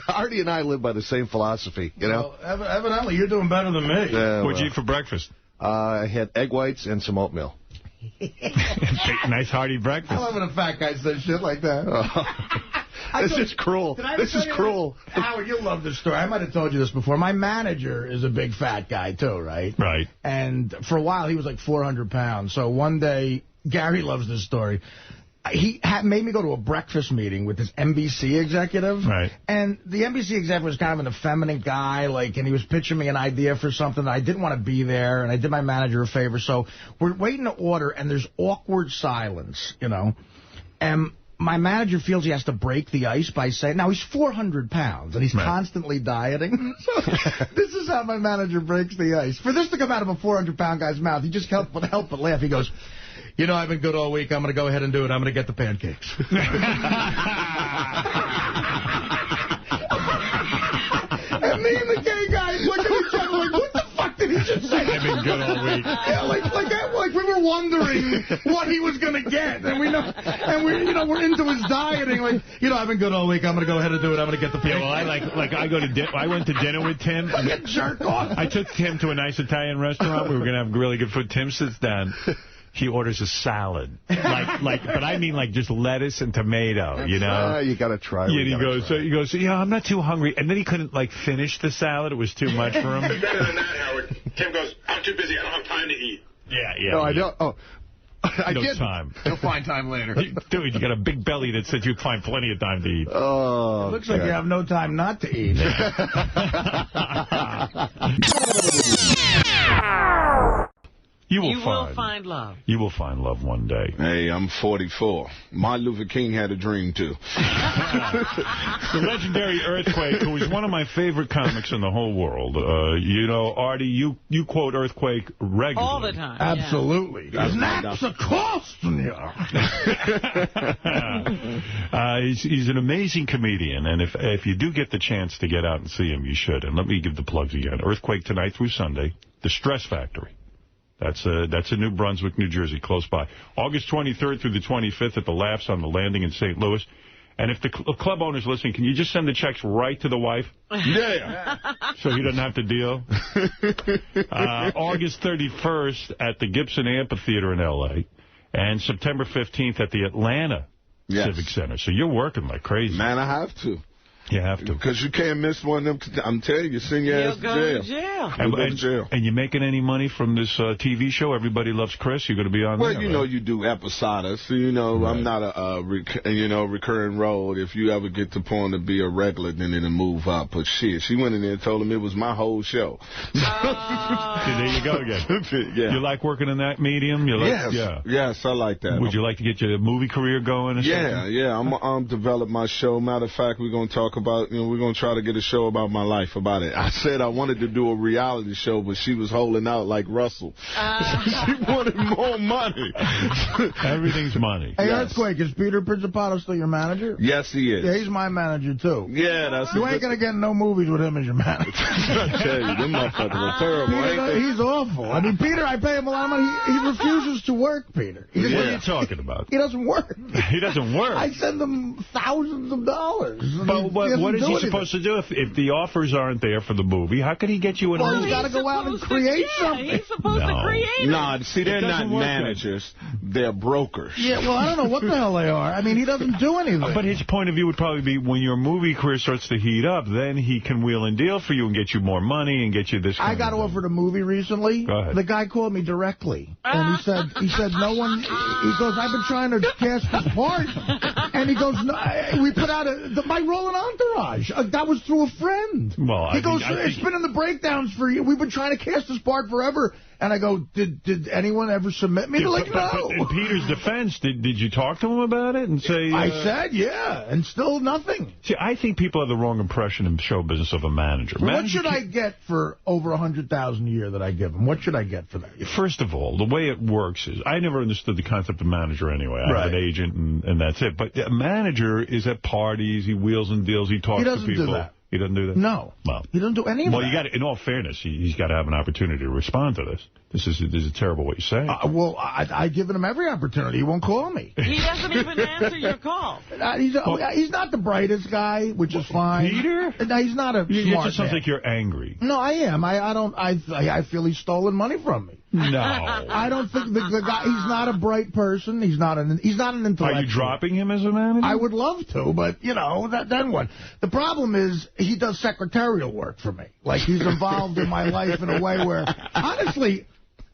Artie and I live by the same philosophy, you know? Well, evidently, you're doing better than me. What'd you eat for breakfast? I had egg whites and some oatmeal. Nice hearty breakfast. I love when a fat guy says shit like that. This is cruel. This is cruel. Howard, you'll love this story. I might have told you this before. My manager is a big fat guy, too, right? Right. And for a while, he was like 400 pounds. So one day, Gary loves this story. He made me go to a breakfast meeting with this NBC executive. Right. And the NBC executive was kind of an effeminate guy, and he was pitching me an idea for something. I didn't want to be there, and I did my manager a favor. So we're waiting to order, and there's awkward silence, you know. And my manager feels he has to break the ice by saying, now he's 400 pounds, and he's constantly dieting. So this is how my manager breaks the ice. For this to come out of a 400-pound guy's mouth, he just can't help but laugh. He goes, you know, I've been good all week. I'm going to go ahead and do it. I'm going to get the pancakes. And me and the gay guys look at each other like, what the fuck did he just say? I've been good all week. Yeah, like we were wondering what he was going to get. And we know, and we're into his dieting. Like, you know, I've been good all week. I'm going to go ahead and do it. I'm going to get the pancakes. Yeah, well, I went to dinner with Tim. Like a jerk off. I took Tim to a nice Italian restaurant. We were going to have really good food. Tim sits down. He orders a salad, but I mean like just lettuce and tomato, you know. You got to try. Yeah, he goes, yeah, I'm not too hungry, and then he couldn't like finish the salad; it was too much for him. Better than that, Howard. Tim goes, I'm too busy. I don't have time to eat. Yeah. No, I don't. Oh, I no did. Time. You'll find time later. Dude, you got a big belly that said you'd find plenty of time to eat. Oh, it looks like you have no time not to eat. You will find love. You will find love one day. Hey, I'm 44. Martin Luther King had a dream, too. The legendary Earthquake, who is one of my favorite comics in the whole world. You know, Artie, you quote Earthquake regularly. All the time. Absolutely. That's a cost. He's an amazing comedian, and if you do get the chance to get out and see him, you should. And let me give the plugs again. Earthquake tonight through Sunday. The Stress Factory. That's in New Brunswick, New Jersey, close by. August 23rd through the 25th at the Laughs on the Landing in St. Louis. And if the club owner's listening, can you just send the checks right to the wife? Yeah. So he doesn't have to deal. August 31st at the Gibson Amphitheater in L.A. And September 15th at the Atlanta Civic Center. So you're working like crazy. Man, I have to. You have to. Because you can't miss one of them. I'm telling you, send your ass to jail. And you making any money from this TV show, Everybody Loves Chris? You're going to be on there? Well, you know, you do episodics. So, you know, right. I'm not a recurring role. If you ever get to the point to be a regular, then it'll move up. But shit, she went in there and told him it was my whole show. See, there you go again. Yeah. You like working in that medium? Yes, I like that. Would you like to get your movie career going or something? Yeah. I'm develop my show. Matter of fact, we're going to talk about, we're going to try to get a show about my life about it. I said I wanted to do a reality show, but she was holding out like Russell. She wanted more money. Everything's money. Hey, Earthquake, is Peter Principato still your manager? Yes, he is. Yeah, he's my manager, too. Yeah, that's You ain't going to get no movies with him as your manager. I tell you, them motherfuckers are terrible, ain't they? He's awful. I mean, Peter, I pay him a lot of money. He refuses to work, Peter. What are you talking about? He doesn't work. He doesn't work? I send him thousands of dollars. But what is he supposed to do if the offers aren't there for the movie? How can he get you in a movie? He's got to go out and create something. He's supposed to create it. No, see, they're not managers. They're brokers. Yeah, well, I don't know what the hell they are. I mean, he doesn't do anything. But his point of view would probably be when your movie career starts to heat up, then he can wheel and deal for you and get you more money and get you this kind I got offered a movie recently. Go ahead. The guy called me directly. And he said, no one, he goes, I've been trying to cast this part. And he goes, no, we put out my role in Entourage. That was through a friend. Well, he goes, it's been in the breakdowns for you. We've been trying to cast this part forever. And I go, did anyone ever submit me? They're like, no. In Peter's defense, did you talk to him about it and say... I said, yeah, and still nothing. See, I think people have the wrong impression in show business of a manager. Well, what should I get for over $100,000 a year that I give him? What should I get for that? First of all, the way it works is, I never understood the concept of manager anyway. I have an agent and that's it. But a manager is at parties, he wheels and deals, he talks to people. He doesn't do that. He doesn't do that? No. Well, he doesn't do any of that. Well, in all fairness, he's got to have an opportunity to respond to this. This is terrible what you're saying. Well, I've given him every opportunity. He won't call me. He doesn't even answer your call. He's not the brightest guy, which is fine. Peter? No, he's not a smart It just sounds man. like you're angry. No, I am. I feel he's stolen money from me. No. I don't think the guy. He's not a bright person. He's not an intellectual. Are you dropping him as a manager? I would love to, but then what? The problem is he does secretarial work for me. Like he's involved in my life in a way where, honestly.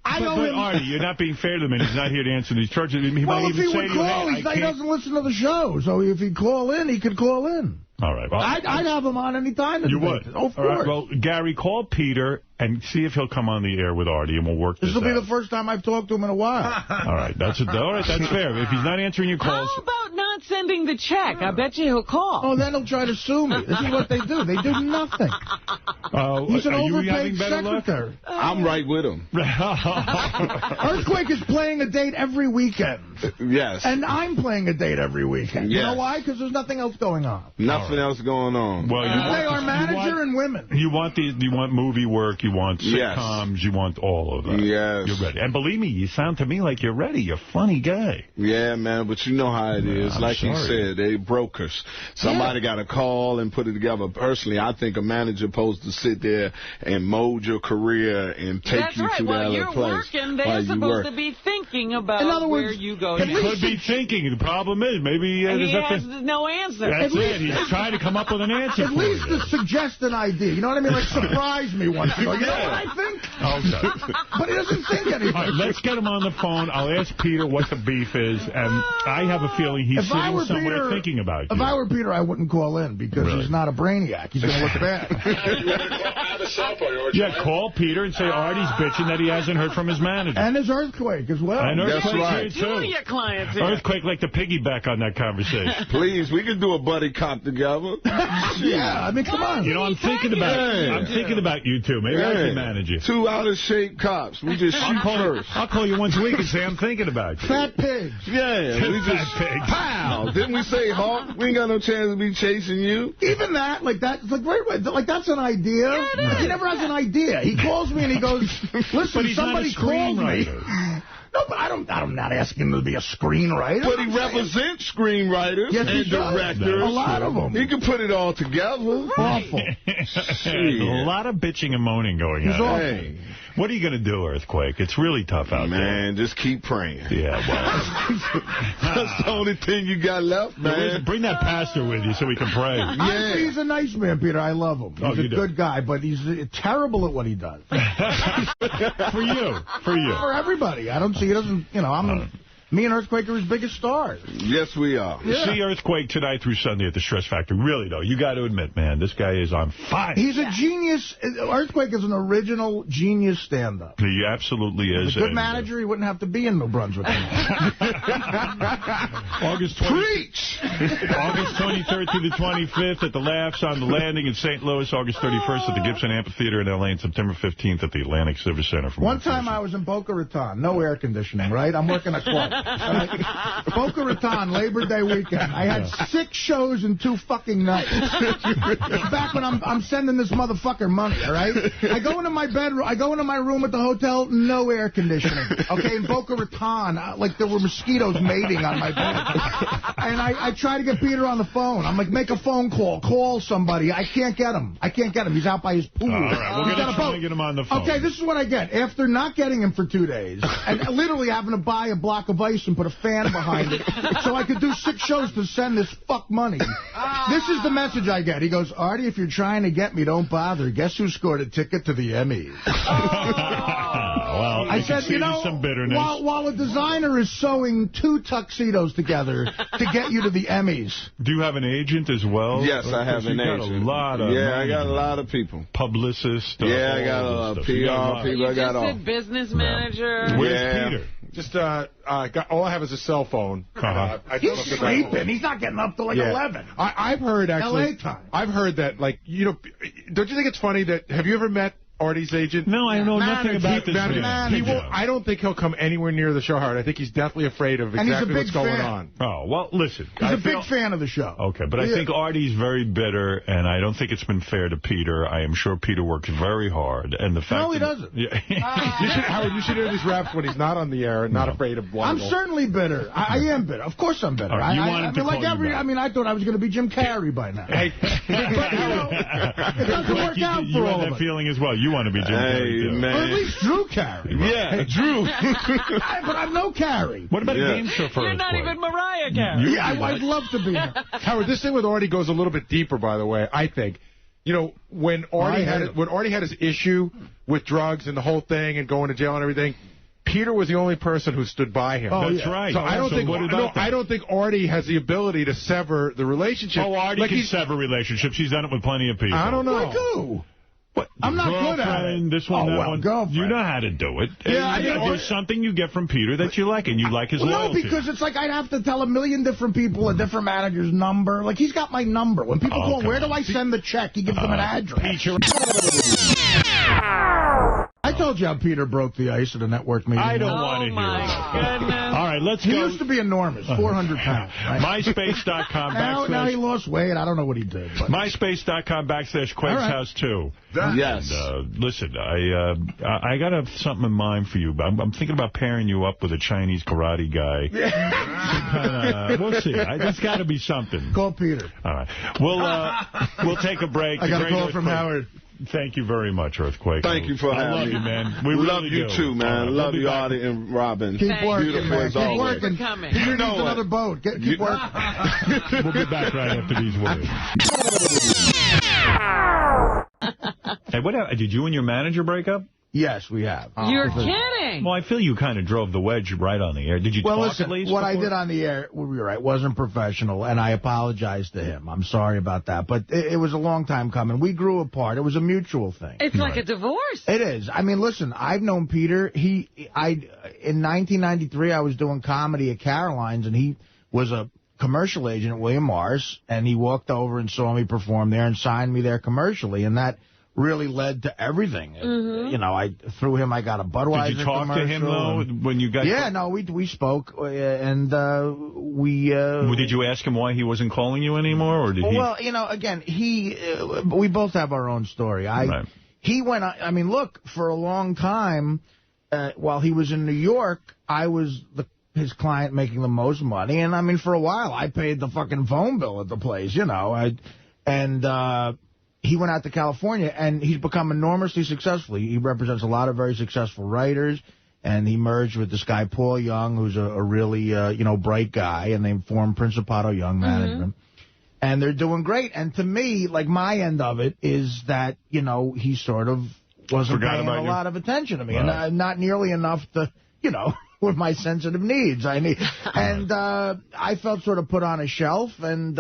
But Artie, you're not being fair to him, and he's not here to answer these charges. He well, might if even he say would to you, call, hey, he doesn't listen to the show. So if he'd call in, he could call in. All right. Well, I'd have him on any time. You would? Of course. All right, well, Gary, call Peter and see if he'll come on the air with Artie, and we'll work this out. This will be the first time I've talked to him in a while. All right, that's fair. If he's not answering your calls... How about not sending the check? I bet you he'll call. Oh, then he'll try to sue me. This is what they do. They do nothing. He's an overpaid secretary. I'm right with him. Earthquake is playing a date every weekend. Yes. And I'm playing a date every weekend. Yes. You know why? Because there's nothing else going on. Nothing else going on. Well, they are manager and women. You want movie work, you want sitcoms, you want all of that. Yes. You're ready. And believe me, you sound to me like you're ready. You're a funny guy. Yeah, man, but you know how it is. Like he said, they brokers. Somebody got to call and put it together. Personally, I think a manager supposed to sit there and mold your career and take you to that other place. While you're working, they're supposed to be thinking about where you go next. He could be thinking. The problem is, maybe... he has no answer. That's it. He's trying to come up with an answer At least to suggest an idea. You know what I mean? Like, surprise me once ago. You know what I think? Okay. But he doesn't think anything. All right, let's get him on the phone. I'll ask Peter what the beef is, and I have a feeling he's sitting somewhere thinking about you. If I were Peter, I wouldn't call in because he's not a brainiac. He's going to look bad. Yeah, call Peter and say Artie's bitching that he hasn't heard from his manager. And his Earthquake as well. And Earthquake's right. here, too. Your clients here. Earthquake like to piggyback on that conversation. Please, we can do a buddy cop together. Yeah, I mean, come on. You know, I'm thinking about you two. Maybe I can manage you. Two out-of-shape cops. We just shoot first. I'll call you once a week and say I'm thinking about you. Fat pigs. Yeah, we just pow. Didn't we say Hawk? We ain't got no chance to be chasing you. Even that, like that's an idea. Yeah, he never has an idea. He calls me and he goes, "Listen, somebody called me." No, but I'm not asking him to be a screenwriter. But he represents screenwriters and directors. A lot of them. He can put it all together. Awful. A lot of bitching and moaning going on. Hey. What are you going to do, Earthquake? It's really tough out there. Man, just keep praying. Yeah, well. That's the only thing you got left, man. Bring that pastor with you so we can pray. Yeah. He's a nice man, Peter. I love him. He's a good guy, but he's terrible at what he does. For you. For everybody. I don't see, he doesn't, me and Earthquake are his biggest stars. Yes, we are. Yeah. See Earthquake tonight through Sunday at the Stress Factory. Really, though, you got to admit, man, this guy is on fire. He's a genius. Earthquake is an original genius stand-up. He absolutely is. A good manager, he wouldn't have to be in New Brunswick. August 23rd through the 25th at the Laughs on the Landing in St. Louis. August 31st at the Gibson Amphitheater in L.A. and September 15th at the Atlantic Civic Center. One time I was in Boca Raton. No air conditioning, right? I'm working a club. Boca Raton, Labor Day weekend. I had 6 shows in 2 fucking nights. Back when I'm sending this motherfucker money, all right? I go into my bedroom. I go into my room at the hotel, no air conditioning. Okay, in Boca Raton, like there were mosquitoes mating on my bed. And I try to get Peter on the phone. I'm like, make a phone call. Call somebody. I can't get him. He's out by his pool. All right, we're going to try to get him on the phone. Okay, this is what I get. After not getting him for 2 days, and literally having to buy a block of ice and put a fan behind it so I could do 6 shows to send this fuck money. This is the message I get. He goes, Artie, if you're trying to get me, don't bother. Guess who scored a ticket to the Emmys? Well, I said, some bitterness. While a designer is sewing 2 tuxedos together to get you to the Emmys. Do you have an agent as well? Yes, I have an agent. I got a lot of people. Publicists. Yeah, I got a lot of PR people. I got all. Business manager. Where's Peter? Just, all I have is a cell phone. He's sleeping. He's not getting up till like 11. I've heard, actually. LA time. I've heard that, don't you think it's funny that, have you ever met Artie's agent? No, I know nothing about this man. I don't think he'll come anywhere near the show, Howard. I think he's definitely afraid of exactly what's going on. Oh, well, listen. He's a big fan of the show. Okay, but I think Artie's very bitter, and I don't think it's been fair to Peter. I am sure Peter works very hard. And the fact no, he doesn't. Yeah. Howard, you should hear these raps when he's not on the air and not afraid of one. I'm certainly bitter. I am bitter. Of course I'm bitter. Right, I thought I was going to be Jim Carrey by now. Hey, it doesn't work out for all of us. You have that feeling as well. You want to be Jim Carrey, too. Man. Or at least Drew Carey. Right? Yeah, Drew. But I'm no Carey. What about a game show for You're not even Mariah Carey. Yeah, I'd love to be. Howard, this thing with Artie goes a little bit deeper, by the way, I think. You know, when Artie had his issue with drugs and the whole thing and going to jail and everything, Peter was the only person who stood by him. Oh, that's right. So I don't think Artie has the ability to sever the relationship. Oh, Artie can sever relationships. He's done it with plenty of people. I don't know. Like who? What? I'm not good at it. This one, that one. Girlfriend. You know how to do it. Yeah, there's something you get from Peter that you like, and you like his loyalty. No, because it's like I'd have to tell a million different people a different manager's number. Like, he's got my number. When people call, where do I send the check? He gives them an address. I told you how Peter broke the ice at a network meeting. I don't want to hear that. Goodness. All right, let's go. He used to be enormous, 400 pounds. Right? MySpace.com now he lost weight. I don't know what he did. But. MySpace.com /Quake's House 2. Yes. And, listen, I got something in mind for you. I'm thinking about pairing you up with a Chinese karate guy. We'll see. There's got to be something. Call Peter. All right. We'll take a break. I got a call from Howard. Thank you very much, Earthquake. Thank you for having me. I love you, man. We love really you, too, man. Love you, Artie and Robin. Keep working, beautiful man. as Keep always. working. Peter needs another boat. Keep working. We'll be back right after these words. Hey, did you and your manager break up? Yes, we have. You're kidding. Well, I feel you kind of drove the wedge right on the air. Did you talk at least? What I did on the air, you're right, wasn't professional, and I apologize to him. I'm sorry about that. But it was a long time coming. We grew apart. It was a mutual thing. It's like a divorce. It is. I mean, listen, I've known Peter. In 1993, I was doing comedy at Caroline's, and he was a commercial agent at William Morris, and he walked over and saw me perform there and signed me there commercially, and that really led to everything. You know, through him, I got a Budweiser commercial. Did you talk to him, though, when you got... Yeah, no, we spoke, and we... did you ask him why he wasn't calling you anymore, or did he... Well, you know, again, we both have our own story. He went... I mean, look, for a long time, while he was in New York, I was his client making the most money, and, I mean, for a while, I paid the fucking phone bill at the place, you know, he went out to California, and he's become enormously successful. He represents a lot of very successful writers, and he merged with this guy, Paul Young, who's a really, bright guy, and they formed Principato Young Management. And they're doing great. And to me, like, my end of it is that, you know, he sort of wasn't paying a lot of attention to me, and not nearly enough to, you know... with my sensitive needs. And I felt sort of put on a shelf, and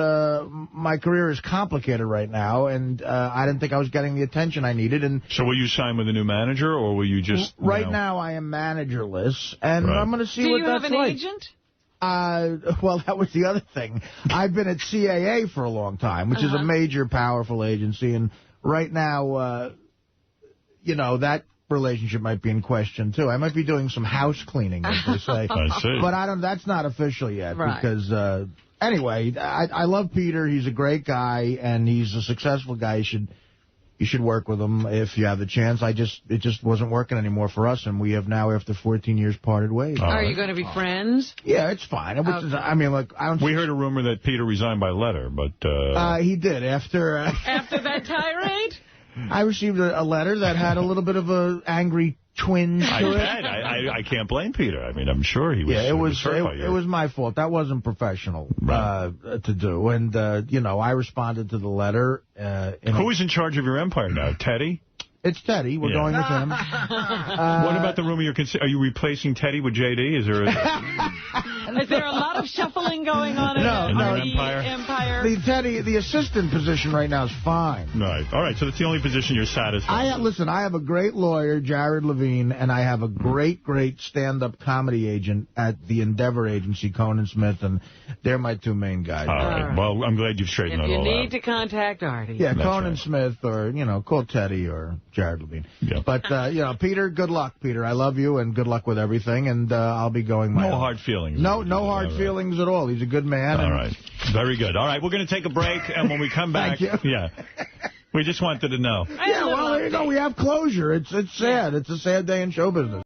my career is complicated right now, and I didn't think I was getting the attention I needed. And so will you sign with a new manager, or will you just... Right now I am managerless, and I'm going to see what that's like. Do you have an agent? Well, that was the other thing. I've been at CAA for a long time, which is a major, powerful agency, and right now, you know, that relationship might be in question, too. I might be doing some house cleaning, as they say. I see. But that's not official yet, because, anyway, I love Peter. He's a great guy, and he's a successful guy. You should work with him if you have the chance. It just wasn't working anymore for us, and we have now, after 14 years, parted ways. Are you going to be friends? Yeah, it's fine. I mean, look, we heard a rumor that Peter resigned by letter, but... he did, after... After that tirade? I received a letter that had a little bit of an angry twinge to it. I can't blame Peter. I mean, I'm sure he was. Yeah, it was my fault. That wasn't professional to do. And you know, I responded to the letter. Who is in charge of your empire now? Teddy? It's Teddy. We're going with him. What about the rumor are you replacing Teddy with JD? Is there a lot of shuffling going on in the Empire? the assistant position right now is fine. Right. All right, so that's the only position you're satisfied with. Listen, I have a great lawyer, Jared Levine, and I have a great stand-up comedy agent at the Endeavor Agency, Conan Smith, and they're my two main guys. All right. Well, I'm glad you've straightened that all out. If you need to contact Artie. Yeah, Conan Smith, or, call Teddy or Jared Levine. Yeah. But, Peter, good luck, Peter. I love you, and good luck with everything, and I'll be going my own. Hard feelings. No hard feelings at all. He's a good man. All right. Very good. All right, we're going to take a break, and when we come back... Thank you. Yeah. We just wanted to know. Yeah, well, there you go. We have closure. It's sad. It's a sad day in show business.